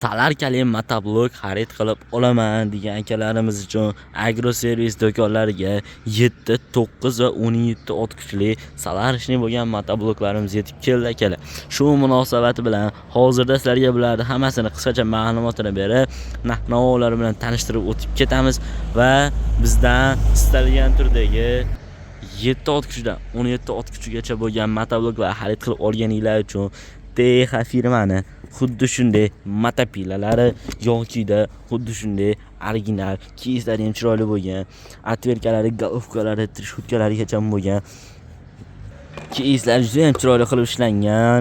Talarkali motoblok xarid qilib olaman degan akalarimiz uchun agroservis do'konlariga 7, 9 va 17 ot kuchli salarishli bo'lgan motobloklarimiz yetib keldi akalar. Shu munosabati bilan hozirda sizlarga bularni hammasini qisqacha ma'lumotini berib, narx-navolar bilan tanishtirib o'tib ketamiz va bizdan istalgan turdagi 7 ot kuchdan 17 ot kuchigacha bo'lgan motobloklar xarid qilib olganinglar uchun TX firmani xuddi shunday motopilalari yoki-da xuddi shunday original kiyizlari ham chiroyli bo'lgan, atverkalari, golovkalari, trishutkalarigacha bo'lgan kiyizlar juda ham chiroyli qilib ishlangan.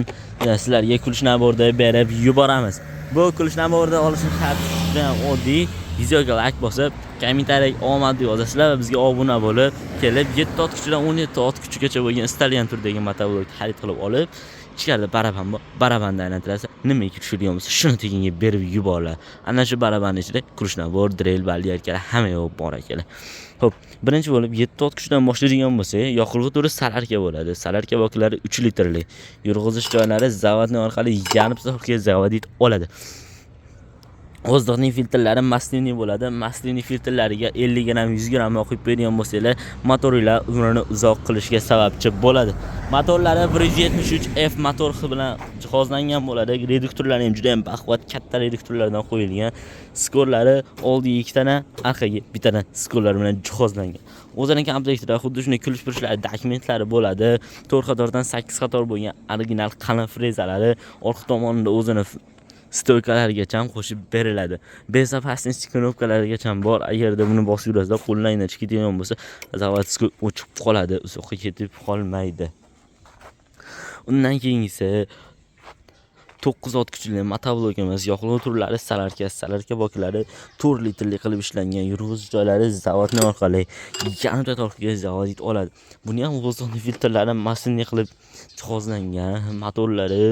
Sizlarga kulish naborda berib yuboramiz. Bu kulish naborda olishning sharti juda ham oddiy. Videoga like bosib, kommentariyaga omad yozasizlar va bizga obuna bo'lib, kelib 7 ot kuchidan 17 ot kuchigacha bo'lgan istalgan turdagi motoblokni xarid qilib olib, ichkarida barabanni aylantirasiz. Nimaga tushirganmiz? Shuni tekinga berib yuborlar. Ana shu barabanning ichida kulishnabor, drill, balyarkalar hamma yo'q bor akalar. Xo'p, birinchi bo'lib 7 ot kuchdan boshlaydigan bo'lsak, yoqilg'i turi salarka bo'ladi. Salarka boklari 3 litrli. Yurg'izish joylari zavodning orqali yarim soatga zavodit oladi. Oziqning filtrlari maslinli bo'ladi. Maslinli filtrlariga 50 gram, 100 gram qo'yib bergan bo'lsanglar, motorlar umrini uzoq qilishga sababchi bo'ladi. Motorlari 173F motor bilan jihozlangan bo'ladi. Reduktorlari ham juda ham baquvvat, katta reduktorlardan qo'yilgan. Skorlari oldiga 2 tana, orqaga 1 tana skorlar bilan jihozlangan. O'zining komplektida xuddi shunday kulish purishlari dokumentlari bo'ladi. 4 qatordan 8 qator bo'lgan original qalin frezalari, orqa tomonida o'zini stoykalargacha qo'shib beriladi. Bezopasность knopkalarigacha bor. Agarda buni bosib yurasizlar, qo'lingizdan chiqib ketadigan bo'lsa, zavodskiy o'chib qoladi, uzoqqa ketib qolmaydi. Undan keyingisi 9 ot kuchli motoblokimiz, yoqilg'i turlari salarka boklari 4 litrli qilib ishlangan, yurg'izish joylari zavodning orqali yarim tortga zavodit oladi. Buni ham o'zini filtrlari maslinli qilib jihozlangan, motorlari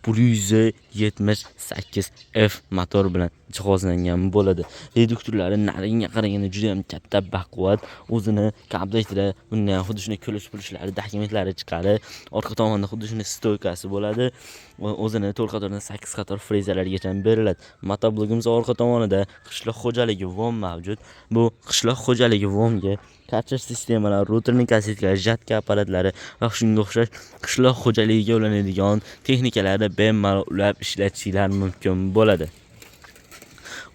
178F motor bilan jihozlangan bo'ladi. Reduktorlari nariga qaraganda juda ham katta, baquvvat. O'zini komplektida bundan xuddi shunday kulish pulishlari, dokumentlari chiqadi. Orqa tomonda xuddi shunday stoykasi bo'ladi. O'zini 4 qatordan 8 qator frezalargacha beriladi. Motoblogimiz orqa tomonida qishloq xo'jaligi vom mavjud. Bu qishloq xo'jaligi vomga kartrash sistemalar, rotorning kassetkasi, jatka apparatlari va shunga o'xshash qishloq xo'jaligiga ulanadigan texnikalarni bemalol ulab ishlatishlar mumkin bo'ladi.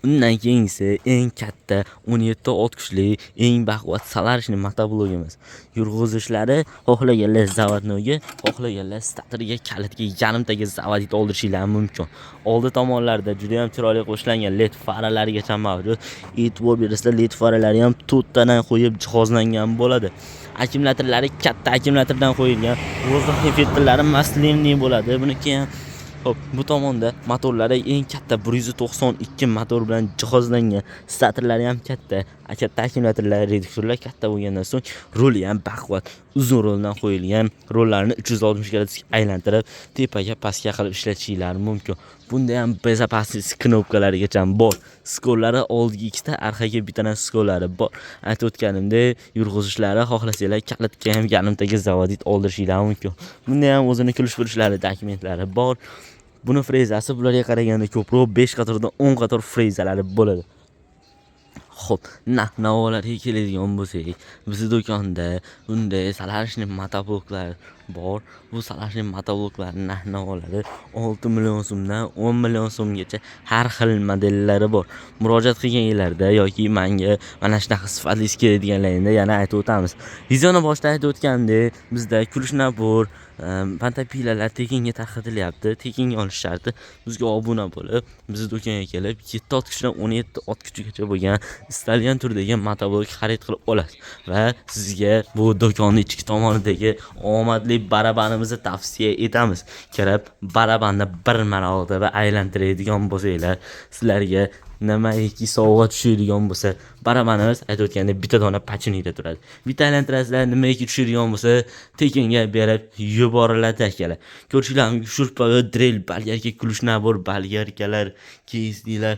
Undan keyingisi eng katta 17 ot kuchli, eng baquvvat salarishli motoblogimiz. Yurg'izishlari xohlaganlar zavodnoga, xohlaganlar statorga, kalitga yarimtaga zavodit oldirishingiz mumkin. Oldi tomonlarda juda ham chiroyli qo'shlangan LED faralarigacha mavjud. E'tibor berasizlar, LED faralari ham 4 tadan qo'yib jihozlangan bo'ladi. Akkumulyatorlari katta akkumulyatordan qo'yilgan. O'zining filtrlari maslinli bo'ladi. Buniki ham xo'p, bu tomonda motorlari eng katta 192 motor bilan jihozlangan. Statorlari ham katta. Katta akkumulyatorlar, reduktorlar katta bo'lgandan so'ng roli ham baquvvat, uzun roldan qo'yilgan. Rollarni 360 gradusga aylantirib, tepaga pastga qilib ishlatishingiz mumkin. Bunda ham bezopasность knopkalarigacha bor. Skorlari oldiga 2 ta, orqaga 1 tane skorlari bor. Aytib o'tganimdek, yurg'izishlari xohlasanglar kalitga ham yarimtaga zavodit oldirishingiz mumkin. Bunda ham o'zini kulish pulishlari, dokumentlari bor. Buni frezasi bularga qaraganda ko'proq 5 qatordan 10 qator frezalari bo'ladi. Xo'p, navolarga keladigan bo'lsak, bizning do'konda bunday salarishli motobloklar bor. Bu salarishli motobloklar navolari 6 million so'mdan 10 million so'mgacha har xil modellari bor. Murojaat qilganinglarda yoki menga mana shunaqa sifatli keladiganlaringda yana aytib o'tamiz. Videoni boshida aytib o'tgandek, bizda kulish nabor pantapilalar tekinga tarqatilyapti. Tekinga olish sharti bizga obuna bo'lib, bizning do'konga kelib 7 ot kuchdan 17 ot kuchigacha bo'lgan istalgan turdagi motoblok xarid qilib olasiz va sizga bu do'konning ichki tomonidagi omadli barabanimizni tavsiya etamiz. Kirib, barabanni bir marotaba va aylantiradigan bo'lsanglar, sizlarga nimaiki sovg'a tushadigan bo'lsa, barabanimiz aytib o'tgandek bitta dona pachinida turadi. Bitta aylantirasizlar, nimaiki tushadigan bo'lsa, tekinga berib yuboriladi akalar. Ko'rishinglar mumkin, shurpa, drill, balyarka, kulish nabor, balyarkalar, keysdilar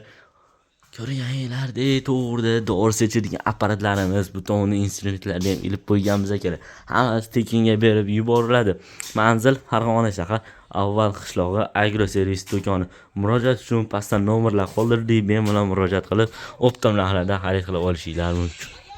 Ko'rganinglardek to'g'rida dori sechadigan apparatlarimiz, butun instrumentlarni ham ilib qo'yganmiz kerak. Hammasi tekinga berib yuboriladi. Manzil Farg'ona shahar Avval qishlog'i agroservis do'koni. Murojaat uchun pastda nomerlar qoldirdik. Bemalol murojaat qilib, optom narxlarda xarid qilib olishingiz mumkin.